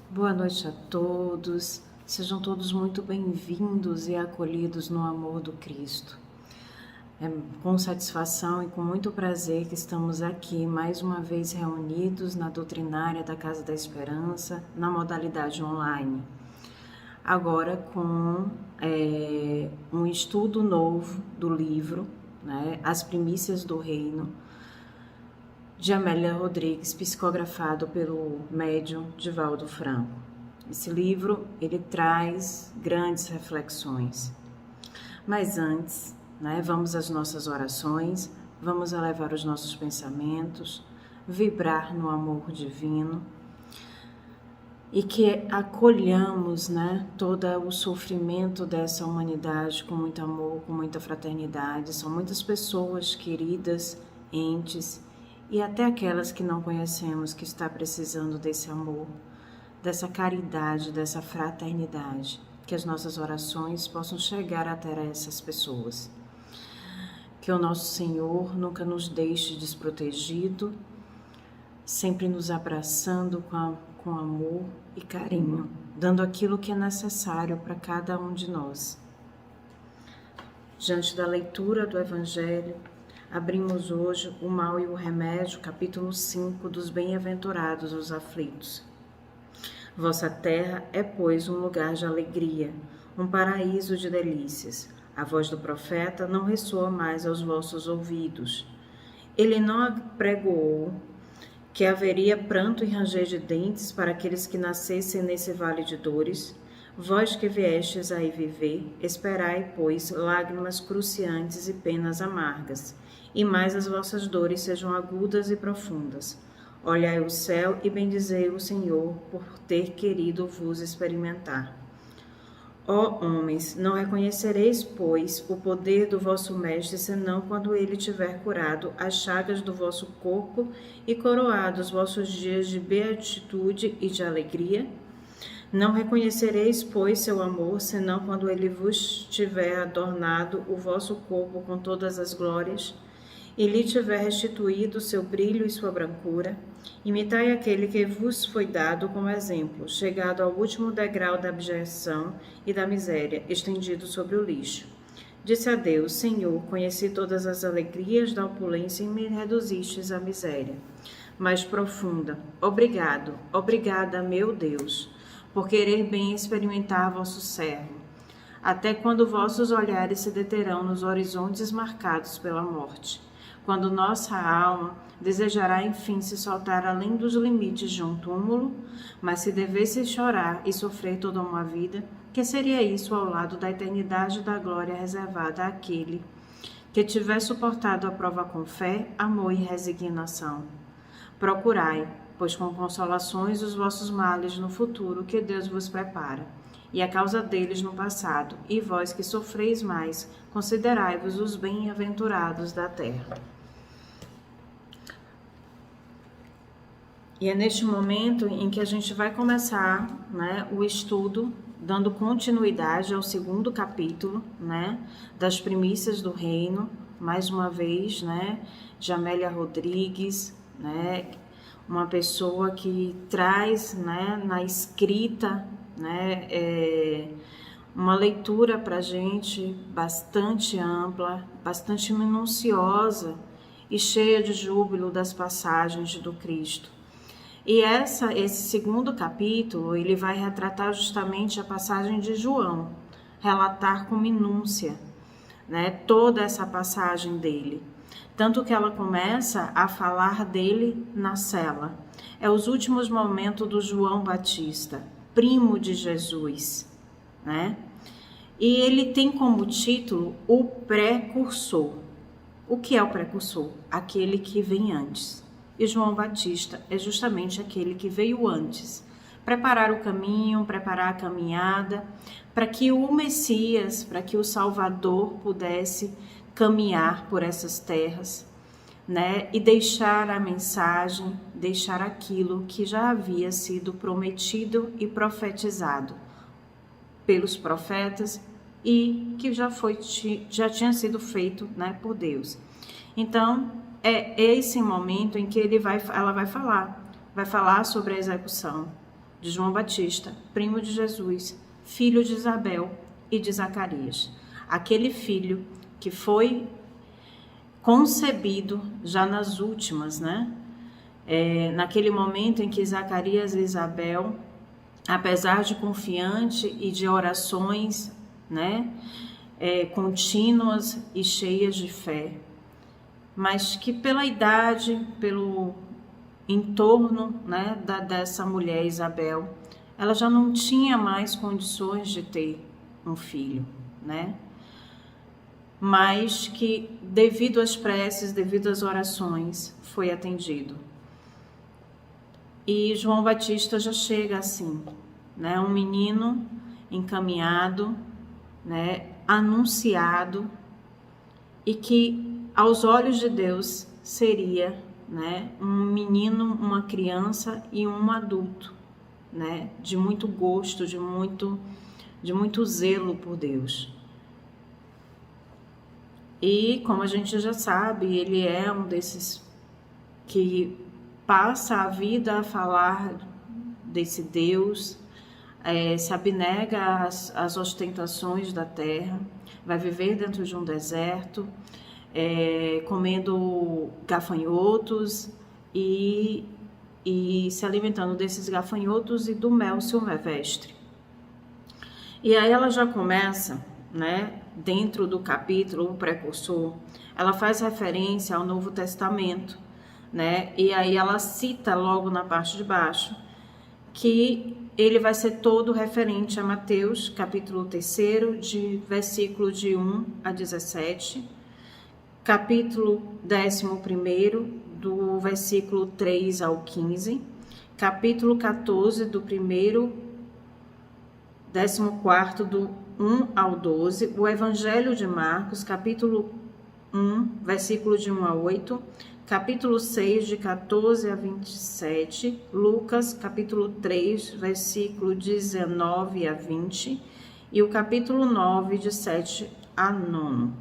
Boa noite a todos, sejam todos muito bem-vindos e acolhidos no amor do Cristo. É com satisfação e com muito prazer que estamos aqui mais uma vez reunidos na doutrinária da Casa da Esperança, na modalidade online. Agora com um estudo novo do livro, As Primícias do Reino, de Amélia Rodrigues, psicografado pelo médium Divaldo Franco. Esse livro, ele traz grandes reflexões. Mas antes, vamos às nossas orações, vamos elevar os nossos pensamentos, vibrar no amor divino e que acolhamos, todo o sofrimento dessa humanidade com muito amor, com muita fraternidade. São muitas pessoas queridas, entes, e até aquelas que não conhecemos, que está precisando desse amor, dessa caridade, dessa fraternidade, que as nossas orações possam chegar até essas pessoas. Que o nosso Senhor nunca nos deixe desprotegido, sempre nos abraçando com amor e carinho, dando aquilo que é necessário para cada um de nós. Diante da leitura do Evangelho, abrimos hoje o Mal e o Remédio, capítulo 5 dos Bem-aventurados os aflitos. Vossa terra é, pois, um lugar de alegria, um paraíso de delícias. A voz do profeta não ressoa mais aos vossos ouvidos. Ele não apregoou que haveria pranto e ranger de dentes para aqueles que nascessem nesse vale de dores. Vós que viestes aí viver, esperai, pois, lágrimas cruciantes e penas amargas, e mais as vossas dores sejam agudas e profundas. Olhai o céu e bendizei o Senhor por ter querido vos experimentar. Ó homens, não reconhecereis, pois, o poder do vosso Mestre, senão quando ele tiver curado as chagas do vosso corpo e coroado os vossos dias de beatitude e de alegria? Não reconhecereis, pois, seu amor, senão quando ele vos tiver adornado o vosso corpo com todas as glórias, e lhe tiver restituído seu brilho e sua brancura. Imitai aquele que vos foi dado como exemplo, chegado ao último degrau da abjeção e da miséria, estendido sobre o lixo. Disse a Deus: Senhor, conheci todas as alegrias da opulência e me reduzistes à miséria mais profunda. Obrigado, obrigada, meu Deus, por querer bem experimentar vosso servo, até quando vossos olhares se deterão nos horizontes marcados pela morte, quando nossa alma desejará enfim se soltar além dos limites de um túmulo. Mas se devesse chorar e sofrer toda uma vida, que seria isso ao lado da eternidade da glória reservada àquele que tiver suportado a prova com fé, amor e resignação? Procurai, pois, com consolações os vossos males no futuro que Deus vos prepara, e a causa deles no passado, e vós que sofreis mais, considerai-vos os bem-aventurados da terra. E é neste momento em que a gente vai começar, o estudo, dando continuidade ao segundo capítulo, das Primícias do Reino, mais uma vez, de Amélia Rodrigues, uma pessoa que traz, na escrita, uma leitura para a gente bastante ampla, bastante minuciosa e cheia de júbilo das passagens do Cristo. E esse segundo capítulo, ele vai retratar justamente a passagem de João, relatar com minúcia, toda essa passagem dele. Tanto que ela começa a falar dele na cela. É os últimos momentos do João Batista, primo de Jesus, E ele tem como título o precursor. O que é o precursor? Aquele que vem antes. E João Batista é justamente aquele que veio antes, preparar o caminho, preparar a caminhada, para que o Messias, para que o Salvador pudesse caminhar por essas terras, e deixar a mensagem, deixar aquilo que já havia sido prometido e profetizado pelos profetas e que já tinha sido feito, por Deus. Então, é esse momento em que ela vai falar sobre a execução de João Batista, primo de Jesus, filho de Isabel e de Zacarias. Aquele filho que foi concebido já nas últimas, né? Naquele momento em que Zacarias e Isabel, apesar de confiante e de orações, né, contínuas e cheias de fé, mas que pela idade, pelo entorno, né, dessa mulher Isabel, ela já não tinha mais condições de ter um filho, né? Mas que devido às preces, devido às orações, foi atendido. E João Batista já chega assim, né? Um menino encaminhado, né? Anunciado, e que aos olhos de Deus seria, né? Um menino, uma criança e um adulto, né? De muito gosto, de muito zelo por Deus. E como a gente já sabe, ele é um desses que passa a vida a falar desse Deus, se abnega às ostentações da terra, vai viver dentro de um deserto, comendo gafanhotos e se alimentando desses gafanhotos e do mel silvestre. E aí ela já começa, né, dentro do capítulo, o precursor, ela faz referência ao Novo Testamento, né? E aí ela cita logo na parte de baixo que ele vai ser todo referente a Mateus, capítulo 3, de versículo de 1 a 17, capítulo 11, do versículo 3 ao 15, capítulo 14, do 14, do 1 ao 12, o Evangelho de Marcos, capítulo 1, versículo de 1 a 8, capítulo 6, de 14 a 27, Lucas, capítulo 3, versículo 19 a 20, e o capítulo 9, de 7 a 9.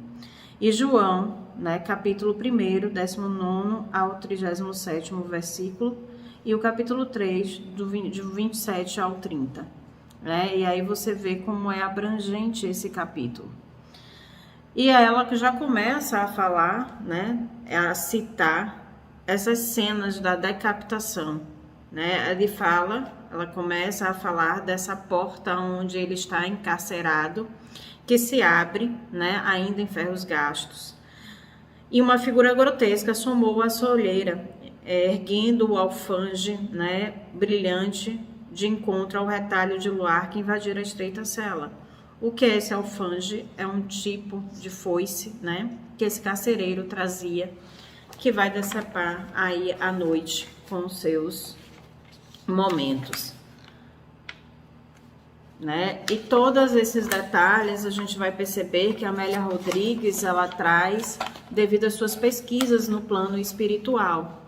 E João, né, capítulo 1, 19 ao 37º versículo, e o capítulo 3, de 27 ao 30. Né? E aí você vê como é abrangente esse capítulo. E ela que já começa a falar, né, a citar essas cenas da decapitação, né? Ela começa a falar dessa porta onde ele está encarcerado, que se abre, né, ainda em ferros gastos. E uma figura grotesca assomou a soleira, erguendo o alfange, né, brilhante, de encontro ao retalho de luar que invadira a estreita cela. O que é esse alfange? É um tipo de foice, né, que esse carcereiro trazia, que vai decepar aí à noite com os seus momentos, né? E todos esses detalhes a gente vai perceber que a Amélia Rodrigues ela traz devido às suas pesquisas no plano espiritual.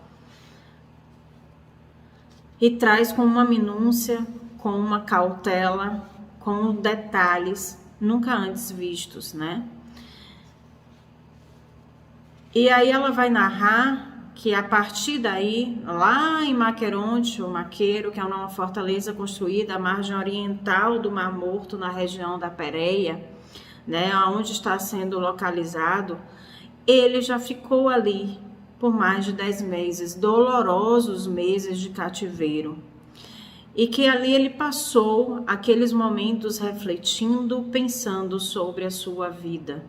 E traz com uma minúcia, com uma cautela, com detalhes nunca antes vistos, né? E aí ela vai narrar que a partir daí, lá em Maqueronte, ou Maqueiro, que é uma fortaleza construída à margem oriental do Mar Morto, na região da Pérea, né, onde está sendo localizado, ele já ficou ali por mais de 10 meses, dolorosos meses de cativeiro. E que ali ele passou aqueles momentos refletindo, pensando sobre a sua vida.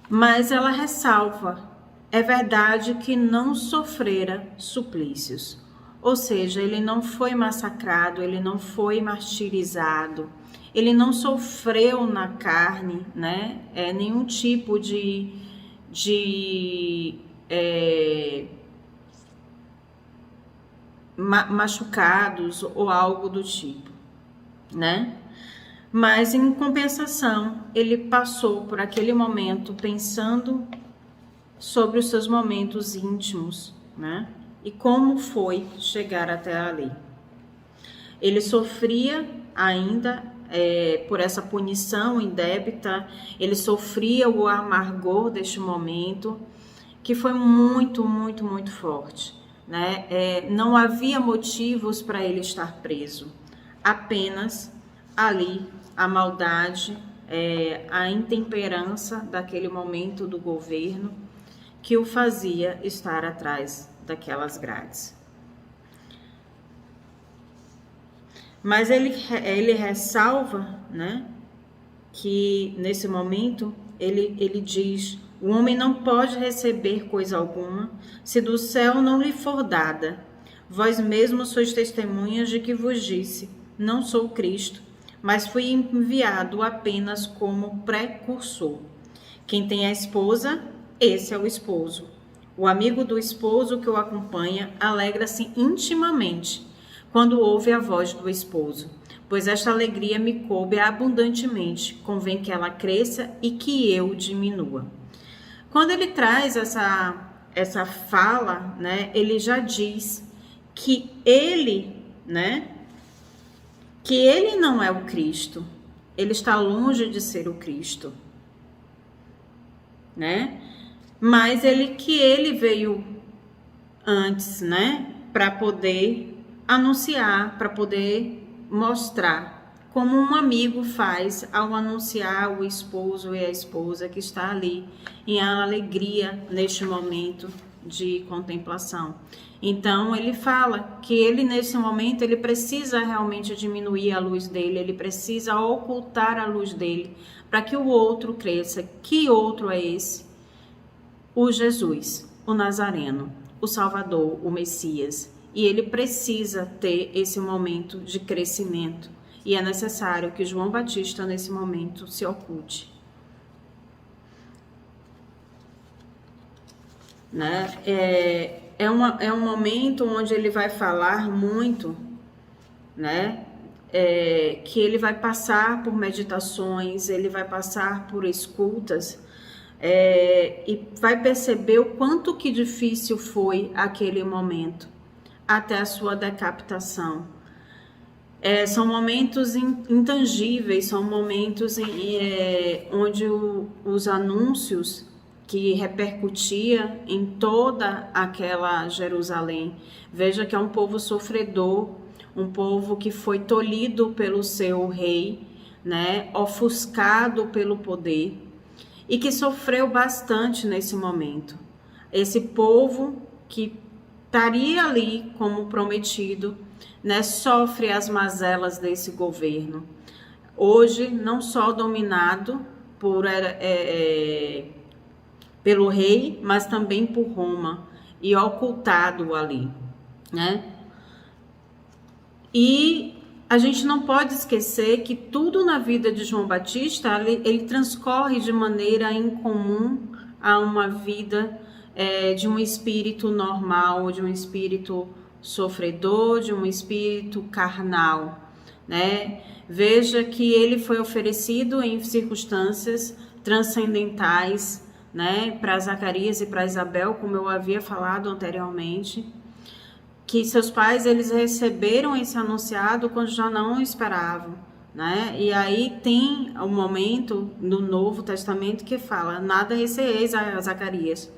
Mas ela ressalva, é verdade que não sofrera suplícios. Ou seja, ele não foi massacrado, ele não foi martirizado, ele não sofreu na carne, né, nenhum tipo de machucados ou algo do tipo, né? Mas em compensação, ele passou por aquele momento pensando sobre os seus momentos íntimos, né? E como foi chegar até ali. Ele sofria ainda por essa punição indébita, ele sofria o amargor deste momento, que foi muito, muito, muito forte. né? Não havia motivos para ele estar preso, apenas ali a maldade, a intemperança daquele momento do governo que o fazia estar atrás daquelas grades. Mas ele ressalva, né, que nesse momento ele diz: o homem não pode receber coisa alguma se do céu não lhe for dada. Vós mesmos sois testemunhas de que vos disse: não sou Cristo, mas fui enviado apenas como precursor. Quem tem a esposa, esse é o esposo. O amigo do esposo que o acompanha alegra-se intimamente quando ouve a voz do esposo, pois esta alegria me coube abundantemente, convém que ela cresça e que eu diminua. Quando ele traz essa fala, né, ele já diz que ele, né, que ele não é o Cristo, ele está longe de ser o Cristo, né? Mas ele veio antes, né, para poder anunciar, para poder mostrar como um amigo faz ao anunciar o esposo e a esposa que está ali em alegria neste momento de contemplação. Então ele fala que ele nesse momento ele precisa realmente diminuir a luz dele, ele precisa ocultar a luz dele para que o outro cresça. Que outro é esse? O Jesus, o Nazareno, o Salvador, o Messias. E ele precisa ter esse momento de crescimento. E é necessário que João Batista nesse momento se oculte. Né? É um momento onde ele vai falar muito, né? Que ele vai passar por meditações, ele vai passar por escutas, e vai perceber o quanto que difícil foi aquele momento, até a sua decapitação. São momentos intangíveis, são momentos onde os anúncios que repercutia em toda aquela Jerusalém. Veja que é um povo sofredor, um povo que foi tolhido pelo seu rei, né, ofuscado pelo poder, e que sofreu bastante nesse momento. Esse povo que estaria ali como prometido, né, sofre as mazelas desse governo. Hoje, não só dominado pelo rei, mas também por Roma, e ocultado ali, né? E a gente não pode esquecer que tudo na vida de João Batista, ele transcorre de maneira incomum a uma vida de um espírito normal, de um espírito sofredor, de um espírito carnal, né? Veja que ele foi oferecido em circunstâncias transcendentais, né, para Zacarias e para Isabel, como eu havia falado anteriormente, que seus pais eles receberam esse anunciado quando já não esperavam, né? E aí tem um momento no Novo Testamento que fala: nada receeis a Zacarias,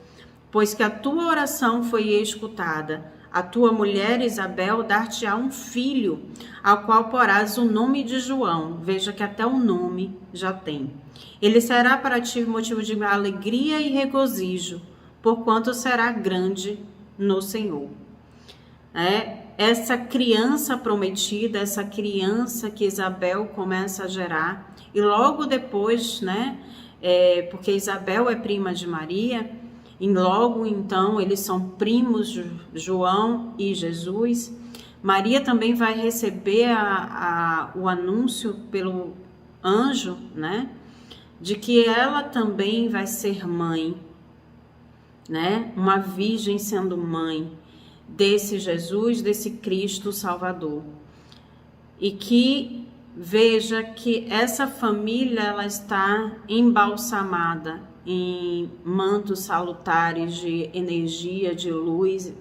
pois que a tua oração foi escutada. A tua mulher Isabel dar-te-á um filho, ao qual porás o nome de João. Veja que até o nome já tem. Ele será para ti motivo de alegria e regozijo, porquanto será grande no Senhor. Essa criança prometida, essa criança que Isabel começa a gerar, e logo depois, né, porque Isabel é prima de Maria, e logo então eles são primos, João e Jesus. Maria também vai receber o anúncio pelo anjo, né, de que ela também vai ser mãe, né, uma virgem sendo mãe desse Jesus, desse Cristo Salvador. E que veja que essa família ela está embalsamada em mantos salutares de energia, de luz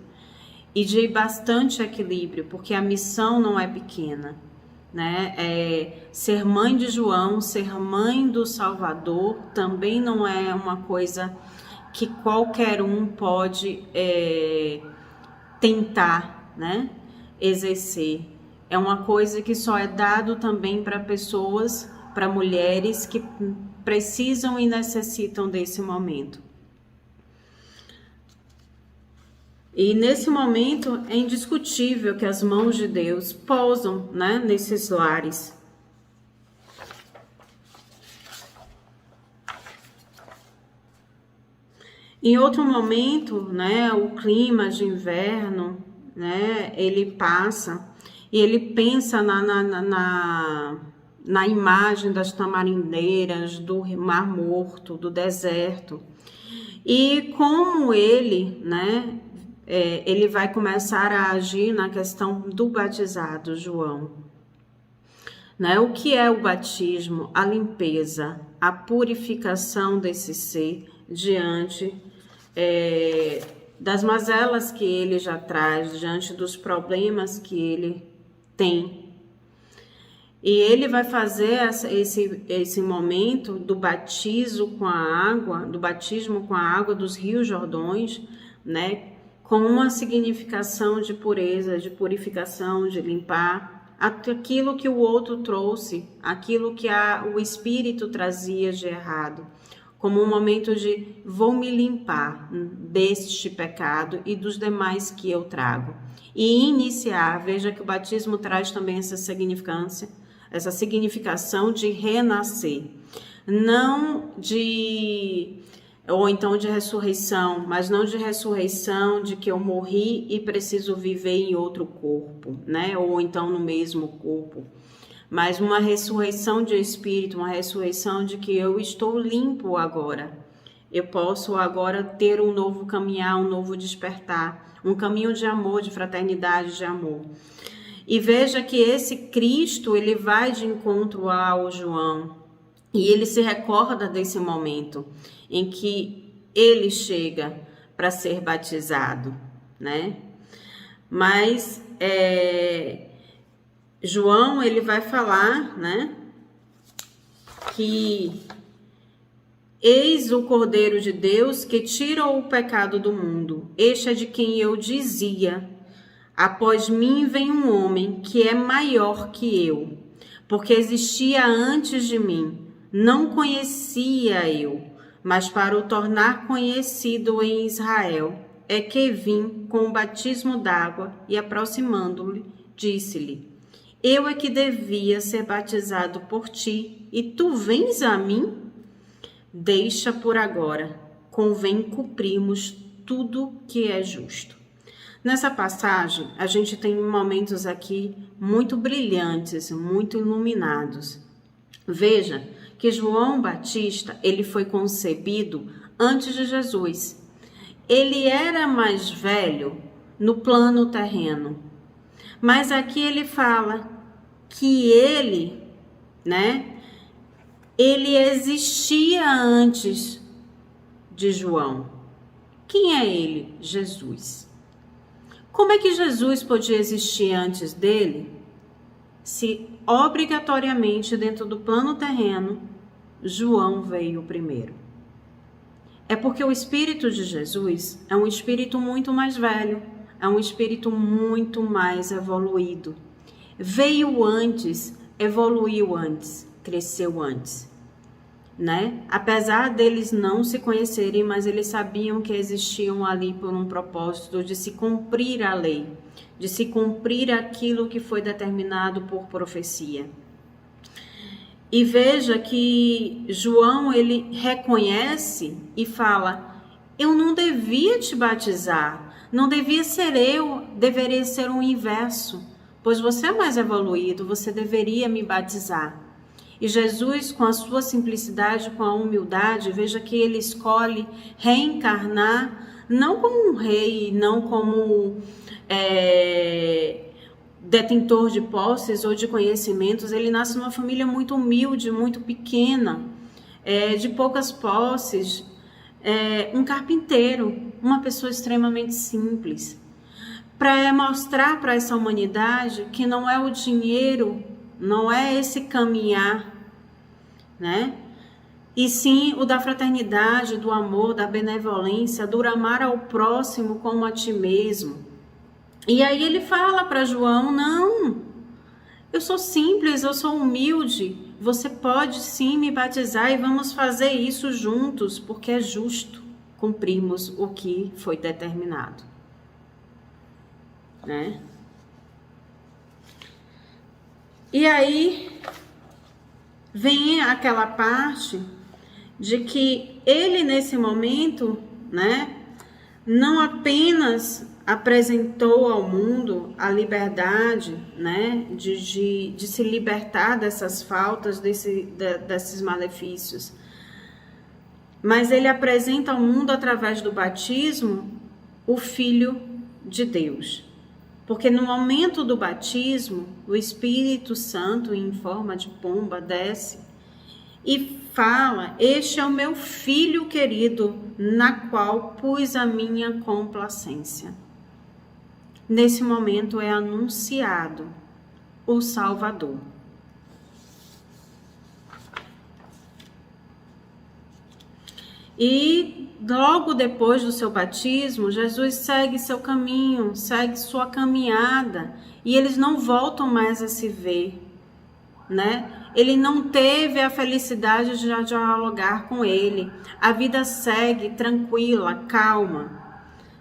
e de bastante equilíbrio, porque a missão não é pequena, né? Ser mãe de João, ser mãe do Salvador também não é uma coisa que qualquer um pode tentar, né, exercer. É uma coisa que só é dado também para pessoas, para mulheres que precisam e necessitam desse momento. E nesse momento é indiscutível que as mãos de Deus pousam, né, nesses lares. Em outro momento, né, o clima de inverno, né, ele passa e ele pensa na imagem das tamarindeiras, do Mar Morto, do deserto. E como ele, né, ele vai começar a agir na questão do batizado, João. Né? O que é o batismo? A limpeza, a purificação desse ser diante das mazelas que ele já traz, diante dos problemas que ele tem. E ele vai fazer esse momento do batismo com a água dos rios Jordões, né, com uma significação de pureza, de purificação, de limpar aquilo que o outro trouxe, aquilo que o Espírito trazia de errado, como um momento de vou me limpar deste pecado e dos demais que eu trago. E iniciar, veja que o batismo traz também essa significação de renascer, não de, ou então de ressurreição, mas não de ressurreição de que eu morri e preciso viver em outro corpo, né? Ou então no mesmo corpo, mas uma ressurreição de espírito, uma ressurreição de que eu estou limpo agora. Eu posso agora ter um novo caminhar, um novo despertar, um caminho de amor, de fraternidade, de amor. E veja que esse Cristo, ele vai de encontro ao João e ele se recorda desse momento em que ele chega para ser batizado, né? Mas João, ele vai falar, né, que eis o Cordeiro de Deus que tira o pecado do mundo. Este é de quem eu dizia: após mim vem um homem que é maior que eu, porque existia antes de mim. Não conhecia eu, mas para o tornar conhecido em Israel, é que vim com o batismo d'água e, aproximando-lhe, disse-lhe: eu é que devia ser batizado por ti, e tu vens a mim? Deixa por agora, convém cumprirmos tudo que é justo. Nessa passagem, a gente tem momentos aqui muito brilhantes, muito iluminados. Veja que João Batista, ele foi concebido antes de Jesus. Ele era mais velho no plano terreno. Mas aqui ele fala que ele, né, ele existia antes de João. Quem é ele? Jesus. Como é que Jesus podia existir antes dele, se obrigatoriamente dentro do plano terreno, João veio primeiro? É porque o Espírito de Jesus é um Espírito muito mais velho, é um Espírito muito mais evoluído. Veio antes, evoluiu antes, cresceu antes, né? Apesar deles não se conhecerem, mas eles sabiam que existiam ali por um propósito de se cumprir a lei, de se cumprir aquilo que foi determinado por profecia. E veja que João, ele reconhece e fala: eu não devia te batizar, não devia ser eu, deveria ser o inverso, pois você é mais evoluído, você deveria me batizar. E Jesus, com a sua simplicidade, com a humildade, veja que ele escolhe reencarnar, não como um rei, não como detentor de posses ou de conhecimentos. Ele nasce numa família muito humilde, muito pequena, de poucas posses, um carpinteiro, uma pessoa extremamente simples, para mostrar para essa humanidade que não é o dinheiro, não é esse caminhar, né? E sim o da fraternidade, do amor, da benevolência, do amar ao próximo como a ti mesmo. E aí ele fala para João: não, eu sou simples, eu sou humilde, você pode sim me batizar e vamos fazer isso juntos, porque é justo cumprirmos o que foi determinado, né? E aí vem aquela parte de que ele nesse momento, né, não apenas apresentou ao mundo a liberdade, né, de se libertar dessas faltas, desses malefícios, mas ele apresenta ao mundo, através do batismo, o Filho de Deus. Porque no momento do batismo, o Espírito Santo, em forma de pomba, desce e fala: este é o meu Filho querido, na qual pus a minha complacência. Nesse momento é anunciado o Salvador. E logo depois do seu batismo, Jesus segue seu caminho, segue sua caminhada, e eles não voltam mais a se ver, né? Ele não teve a felicidade de dialogar com ele. A vida segue tranquila, calma,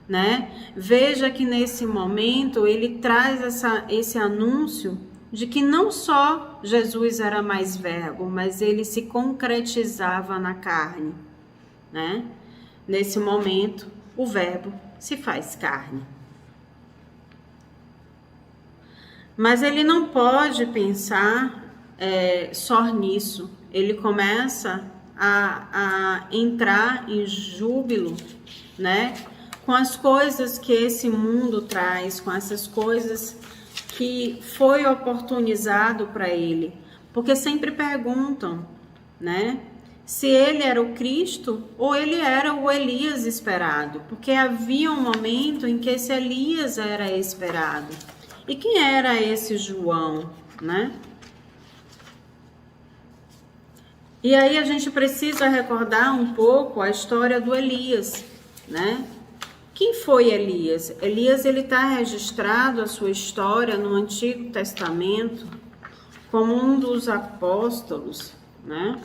né? Veja que nesse momento ele traz esse anúncio de que não só Jesus era mais verbo, mas ele se concretizava na carne, né? Nesse momento, o verbo se faz carne. Mas ele não pode pensar só nisso. Ele começa a entrar em júbilo, né? Com as coisas que esse mundo traz, com essas coisas que foi oportunizado para ele. Porque sempre perguntam, né? Se ele era o Cristo ou ele era o Elias esperado. Porque havia um momento em que esse Elias era esperado. E quem era esse João, né? E aí a gente precisa recordar um pouco a história do Elias, né? Quem foi Elias? Elias, ele está registrado a sua história no Antigo Testamento como um dos apóstolos, né?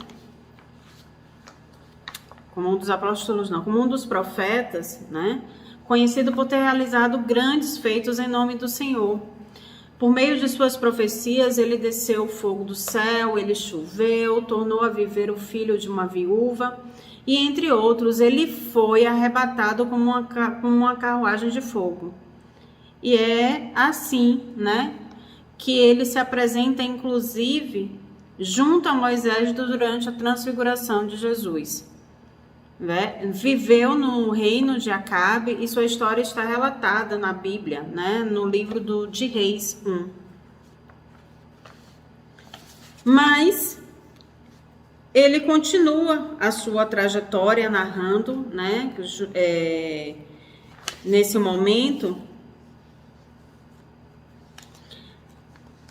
Como um dos apóstolos não, como um dos profetas, né? Conhecido por ter realizado grandes feitos em nome do Senhor. Por meio de suas profecias, ele desceu o fogo do céu, ele choveu, tornou a viver o filho de uma viúva, e entre outros, ele foi arrebatado como uma carruagem de fogo. E é assim, né, que ele se apresenta, inclusive, junto a Moisés durante a transfiguração de Jesus. Né? Viveu no reino de Acabe e sua história está relatada na Bíblia, né? No livro de Reis 1. Mas ele continua a sua trajetória narrando, né? Nesse momento.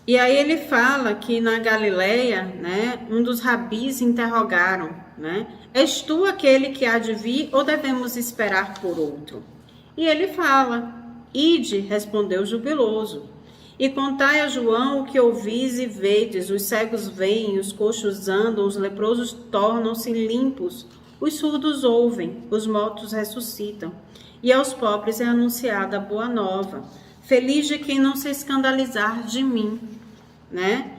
E aí ele fala que na Galileia, né? Um dos rabis interrogaram, né? És tu aquele que há de vir ou devemos esperar por outro? E ele fala: ide, respondeu jubiloso, e contai a João o que ouvis e vedes: os cegos veem, os coxos andam, os leprosos tornam-se limpos, os surdos ouvem, os mortos ressuscitam, e aos pobres é anunciada a boa nova. Feliz de quem não se escandalizar de mim, né?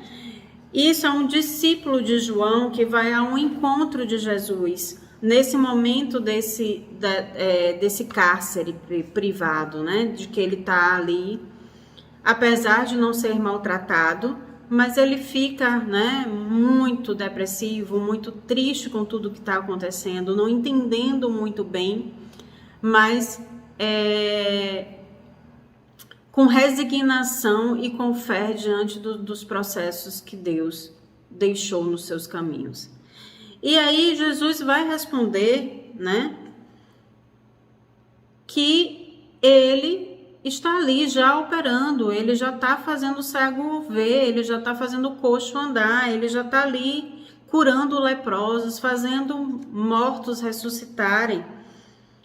Isso é um discípulo de João que vai a um encontro de Jesus, nesse momento desse cárcere privado, né? De que ele está ali, apesar de não ser maltratado, mas ele fica, né, muito depressivo, muito triste com tudo que está acontecendo, não entendendo muito bem, mas com resignação e com fé diante dos processos que Deus deixou nos seus caminhos. E aí Jesus vai responder, né, que ele está ali já operando, ele já está fazendo o cego ver, ele já está fazendo o coxo andar, ele já está ali curando leprosos, fazendo mortos ressuscitarem,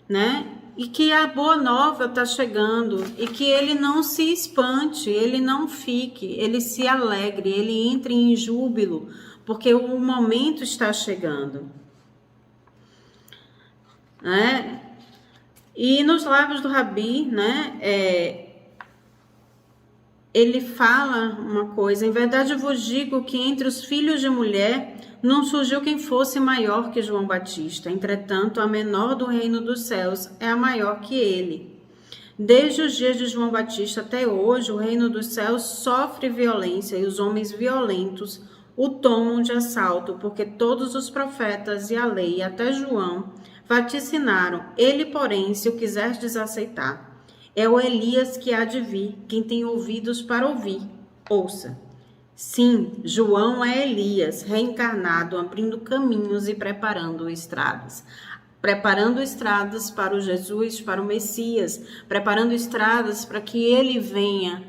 né? E que a boa nova está chegando e que ele não se espante, ele não fique, ele se alegre, ele entre em júbilo, porque o momento está chegando. Né? E nos lábios do Rabi, né, ele fala uma coisa: em verdade eu vos digo que entre os filhos de mulher não surgiu quem fosse maior que João Batista. Entretanto, a menor do reino dos céus é a maior que ele. Desde os dias de João Batista até hoje, o reino dos céus sofre violência e os homens violentos o tomam de assalto, porque todos os profetas e a lei, até João, vaticinaram. Ele, porém, se o quiserdes aceitar, é o Elias que há de vir. Quem tem ouvidos para ouvir, ouça. Sim, João é Elias, reencarnado, abrindo caminhos e preparando estradas. Preparando estradas para o Jesus, para o Messias, preparando estradas para que ele venha,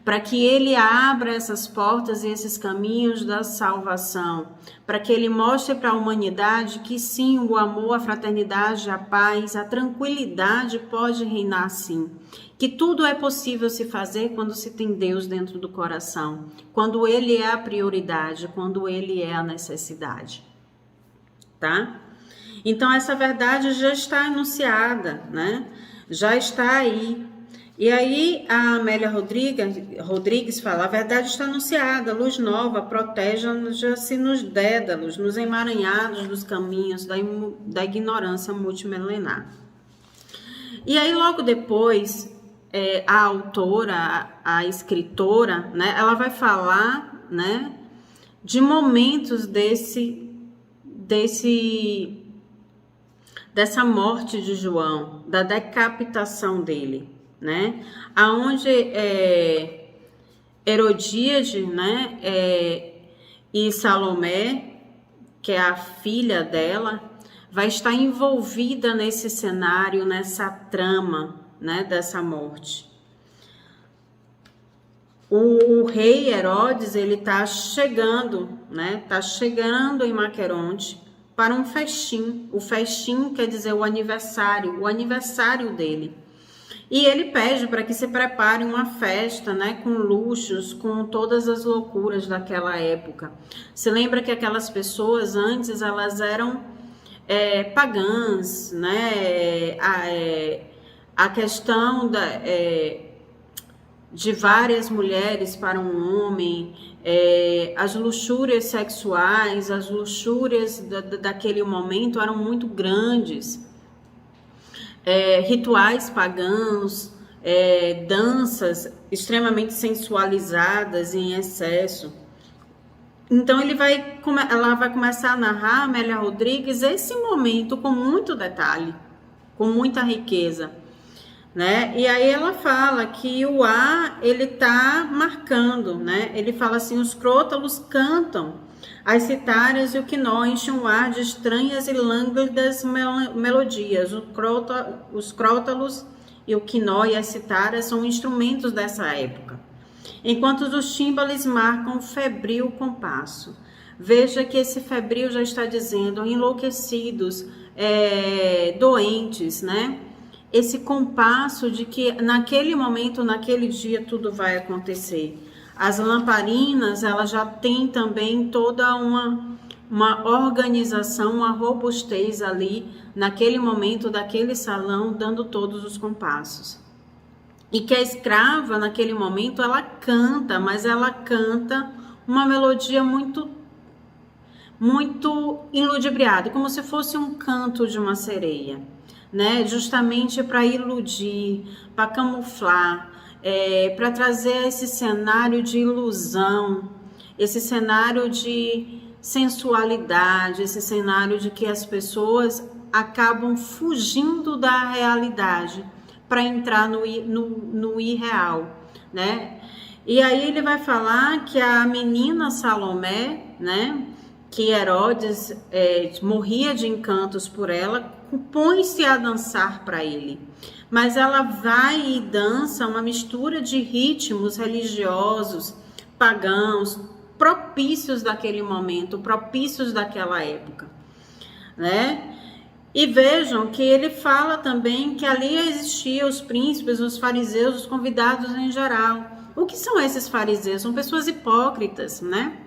para que ele abra essas portas e esses caminhos da salvação, para que ele mostre para a humanidade que sim, o amor, a fraternidade, a paz, a tranquilidade pode reinar sim, que tudo é possível se fazer quando se tem Deus dentro do coração, quando ele é a prioridade, quando ele é a necessidade, tá? Então essa verdade já está anunciada, né? Já está aí. E aí a Amélia Rodrigues fala: a verdade está anunciada, luz nova, proteja-se nos dédalos, nos emaranhados dos caminhos da ignorância multimilenar. E aí logo depois, a autora, a escritora, né, ela vai falar, né, de momentos dessa morte de João, da decapitação dele, né? Aonde Herodíade, né, e Salomé, que é a filha dela, vai estar envolvida nesse cenário, nessa trama, né, dessa morte. O rei Herodes, ele tá chegando, né? Tá chegando em Maqueronte para um festim. O festim quer dizer o aniversário dele. E ele pede para que se prepare uma festa, né, com luxos, com todas as loucuras daquela época. Se lembra que aquelas pessoas antes, elas eram pagãs, né? A questão de várias mulheres para um homem, as luxúrias sexuais, as luxúrias daquele momento eram muito grandes. Rituais pagãos, danças extremamente sensualizadas em excesso. Então ela vai começar a narrar, Amélia Rodrigues, esse momento com muito detalhe, com muita riqueza, né? E aí ela fala que o ar, ele tá marcando, né? Ele fala assim: os crótalos cantam, as citárias e o quinó enchem o ar de estranhas e lânguidas melodias. Os crótalos e o quinó e as citárias são instrumentos dessa época, enquanto os tímbales marcam febril compasso. Veja que esse febril já está dizendo enlouquecidos, doentes, né? Esse compasso de que naquele momento, naquele dia, tudo vai acontecer. As lamparinas, elas já têm também toda uma organização, uma robustez ali, naquele momento, daquele salão, dando todos os compassos. E que a escrava, naquele momento, ela canta, mas ela canta uma melodia muito, muito enludibriada, como se fosse um canto de uma sereia, né? Justamente para iludir, para camuflar, para trazer esse cenário de ilusão, esse cenário de sensualidade, esse cenário de que as pessoas acabam fugindo da realidade para entrar no irreal, né? E aí ele vai falar que a menina Salomé, né, que Herodes morria de encantos por ela, põe-se a dançar para ele. Mas ela vai e dança uma mistura de ritmos religiosos, pagãos, propícios daquele momento, propícios daquela época, né? E vejam que ele fala também que ali existiam os príncipes, os fariseus, os convidados em geral. O que são esses fariseus? São pessoas hipócritas, né?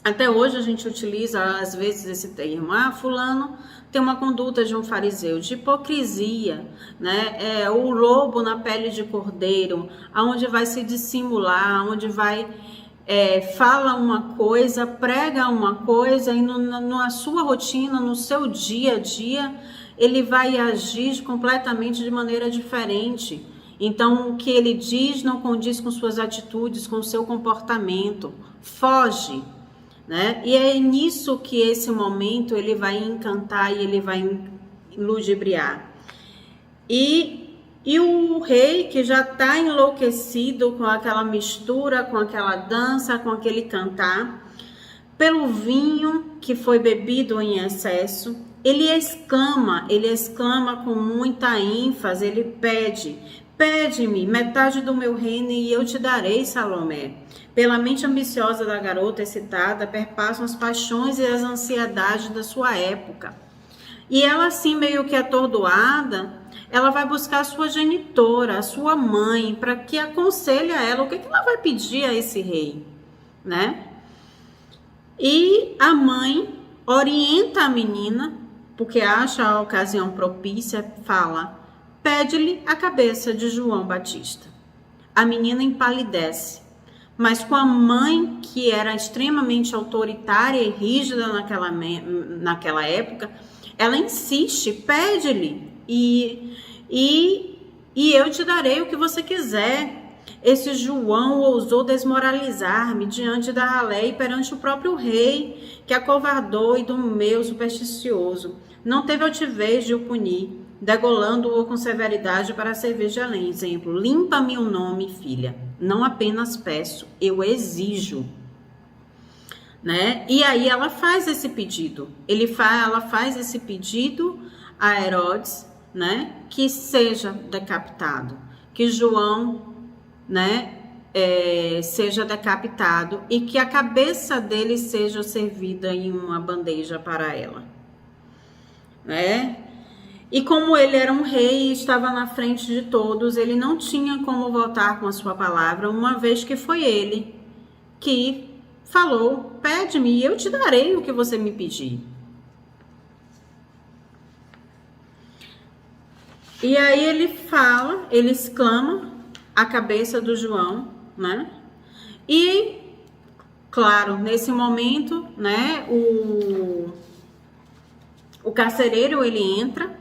Até hoje a gente utiliza às vezes esse termo. Fulano tem uma conduta de um fariseu, de hipocrisia, né? É o lobo na pele de cordeiro, aonde vai se dissimular, onde vai fala uma coisa, prega uma coisa e na sua rotina, no seu dia a dia, ele vai agir completamente de maneira diferente. Então, o que ele diz não condiz com suas atitudes, com o seu comportamento, foge, né? E é nisso que esse momento ele vai encantar e ele vai ludibriar. E o rei, que já está enlouquecido com aquela mistura, com aquela dança, com aquele cantar, pelo vinho que foi bebido em excesso, ele exclama com muita ênfase, ele pede-me metade do meu reino e eu te darei, Salomé. Pela mente ambiciosa da garota excitada, perpassam as paixões e as ansiedades da sua época. E ela assim, meio que atordoada, ela vai buscar a sua genitora, a sua mãe, para que aconselhe a ela o que ela vai pedir a esse rei, né? E a mãe orienta a menina, porque acha a ocasião propícia, fala: pede-lhe a cabeça de João Batista. A menina empalidece, mas com a mãe, que era extremamente autoritária e rígida naquela época, ela insiste: pede-lhe e eu te darei o que você quiser. Esse João ousou desmoralizar-me diante da ralé e perante o próprio rei, que acovardou e do meu supersticioso. Não teve altivez de o punir, degolando-o com severidade para servir de exemplo. Limpa-me o nome, filha. Não apenas peço, eu exijo. Né? E aí ela faz esse pedido. Ela faz esse pedido a Herodes, né? Que seja decapitado, que João, né? Seja decapitado e que a cabeça dele seja servida em uma bandeja para ela, né? E como ele era um rei e estava na frente de todos, ele não tinha como voltar com a sua palavra, uma vez que foi ele que falou: pede-me e eu te darei o que você me pedir. E aí ele exclama a cabeça do João, né? E, claro, nesse momento, né, o carcereiro, ele entra,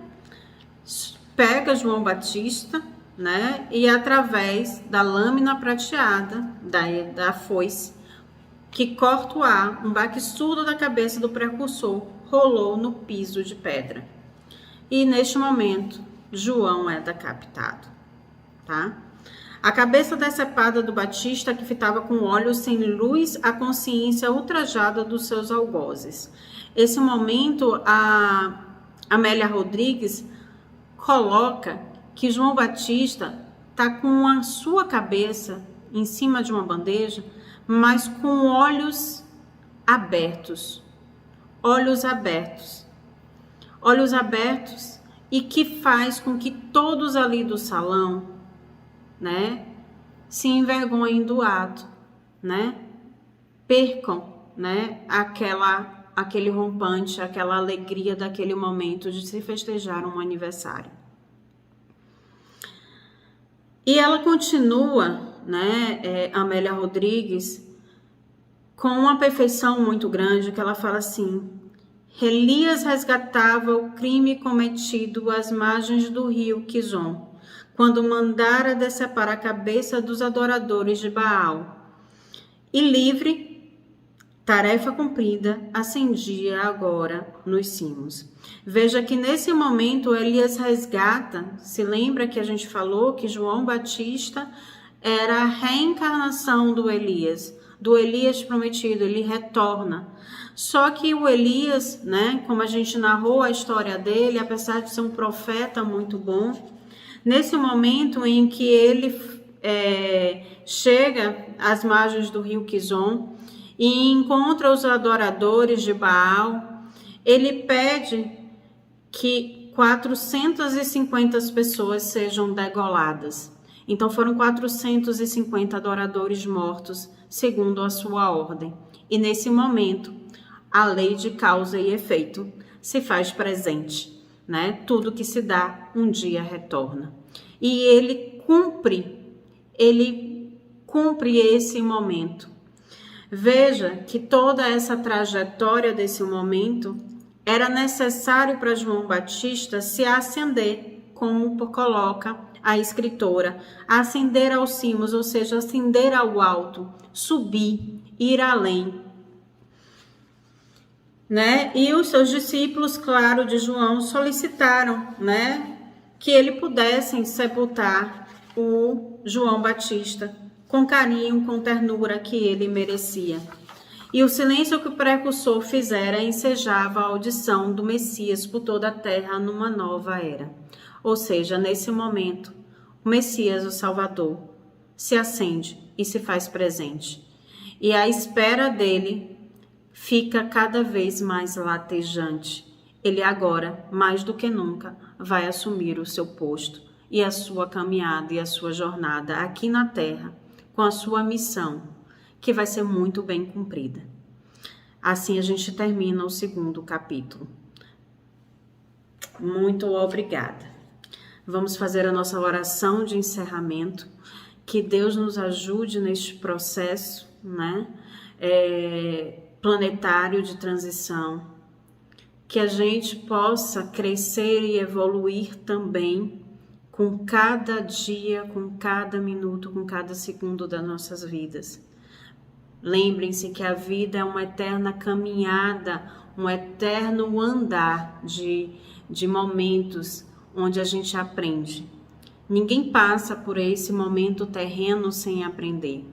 pega João Batista, né, e através da lâmina prateada, da foice, que corta o ar, um baque surdo da cabeça do precursor rolou no piso de pedra. E neste momento, João é decapitado, tá? A cabeça decepada do Batista, que fitava com olhos sem luz, a consciência ultrajada dos seus algozes. Esse momento, a Amélia Rodrigues coloca que João Batista está com a sua cabeça em cima de uma bandeja, mas com olhos abertos. Olhos abertos. Olhos abertos, e que faz com que todos ali do salão, né, se envergonhem do ato, né, percam, né, aquele rompante, aquela alegria daquele momento de se festejar um aniversário. E ela continua, né, Amélia Rodrigues, com uma perfeição muito grande, que ela fala assim: Elias resgatava o crime cometido às margens do rio Quizon, quando mandara decepar a cabeça dos adoradores de Baal. E livre, tarefa cumprida, ascendia agora nos cimos. Veja que nesse momento Elias resgata, se lembra que a gente falou que João Batista era a reencarnação do Elias prometido, ele retorna. Só que o Elias, né, como a gente narrou a história dele, apesar de ser um profeta muito bom, nesse momento em que ele chega às margens do rio Quizon e encontra os adoradores de Baal, ele pede que 450 pessoas sejam degoladas. Então foram 450 adoradores mortos, segundo a sua ordem. E nesse momento, a lei de causa e efeito se faz presente, né? Tudo que se dá, um dia retorna. E ele cumpre esse momento. Veja que toda essa trajetória desse momento era necessário para João Batista se ascender, como coloca a escritora, ascender aos cimos, ou seja, ascender ao alto, subir, ir além, né? E os seus discípulos, claro, de João, solicitaram, né, que ele pudessem sepultar o João Batista com carinho, com ternura que ele merecia. E o silêncio que o precursor fizera ensejava a audição do Messias por toda a terra numa nova era. Ou seja, nesse momento, o Messias, o Salvador, se acende e se faz presente. E a espera dele fica cada vez mais latejante. Ele agora, mais do que nunca, vai assumir o seu posto e a sua caminhada e a sua jornada aqui na terra, com a sua missão, que vai ser muito bem cumprida. Assim a gente termina o 2º capítulo. Muito obrigada. Vamos fazer a nossa oração de encerramento. Que Deus nos ajude neste processo, né? Planetário de transição. Que a gente possa crescer e evoluir também com cada dia, com cada minuto, com cada segundo das nossas vidas. Lembrem-se que a vida é uma eterna caminhada, um eterno andar de momentos onde a gente aprende. Ninguém passa por esse momento terreno sem aprender.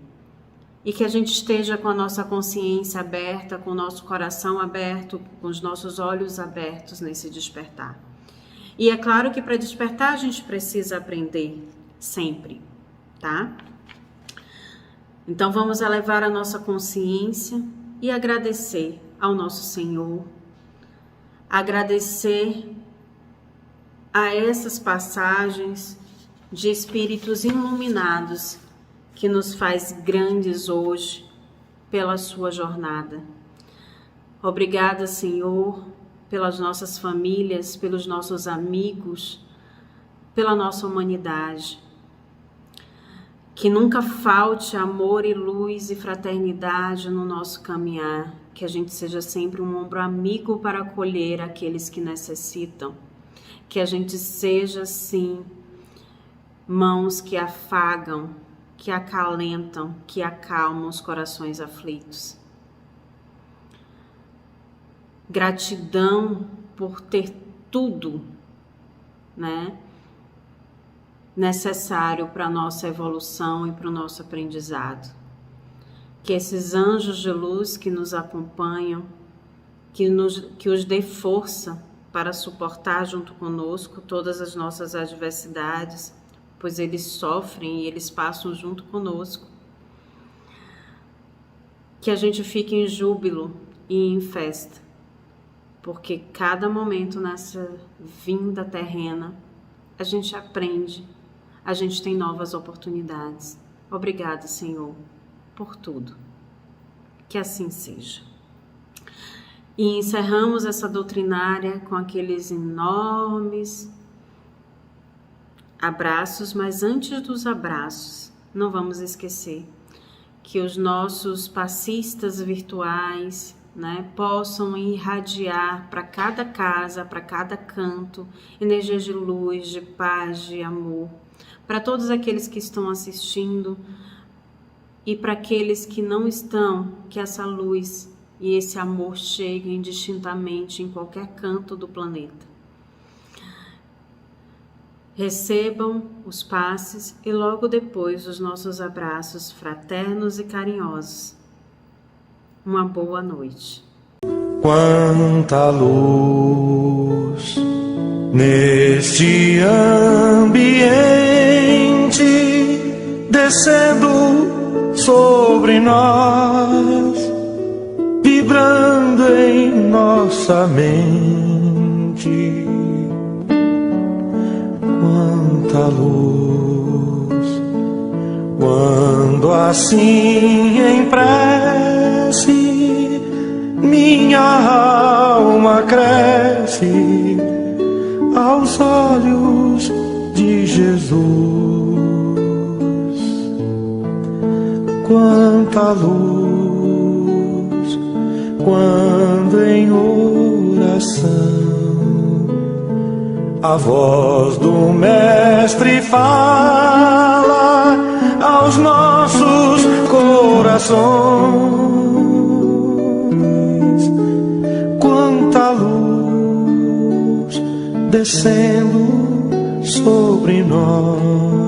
E que a gente esteja com a nossa consciência aberta, com o nosso coração aberto, com os nossos olhos abertos nesse despertar. E é claro que para despertar a gente precisa aprender sempre, tá? Então vamos elevar a nossa consciência e agradecer ao nosso Senhor, agradecer a essas passagens de espíritos iluminados que nos faz grandes hoje pela sua jornada. Obrigada, Senhor, pelas nossas famílias, pelos nossos amigos, pela nossa humanidade. Que nunca falte amor e luz e fraternidade no nosso caminhar, que a gente seja sempre um ombro amigo para acolher aqueles que necessitam, que a gente seja, sim, mãos que afagam, que acalentam, que acalmam os corações aflitos. Gratidão por ter tudo, né, necessário para a nossa evolução e para o nosso aprendizado. Que esses anjos de luz que nos acompanham, que os dê força para suportar junto conosco todas as nossas adversidades, pois eles sofrem e eles passam junto conosco. Que a gente fique em júbilo e em festa, porque cada momento nessa vinda terrena, a gente aprende, a gente tem novas oportunidades. Obrigada, Senhor, por tudo. Que assim seja. E encerramos essa doutrinária com aqueles enormes abraços, mas antes dos abraços, não vamos esquecer que os nossos passistas virtuais, né, possam irradiar para cada casa, para cada canto, energias de luz, de paz, de amor, para todos aqueles que estão assistindo e para aqueles que não estão, que essa luz e esse amor cheguem indistintamente em qualquer canto do planeta. Recebam os passes e logo depois os nossos abraços fraternos e carinhosos. Uma boa noite. Quanta luz neste ambiente descendo sobre nós, vibrando em nossa mente. quanta luz, quando assim em prece minha alma cresce aos olhos de Jesus. Quanta luz, quando em oração a voz do Mestre fala aos nossos corações. Quanta luz descendo sobre nós.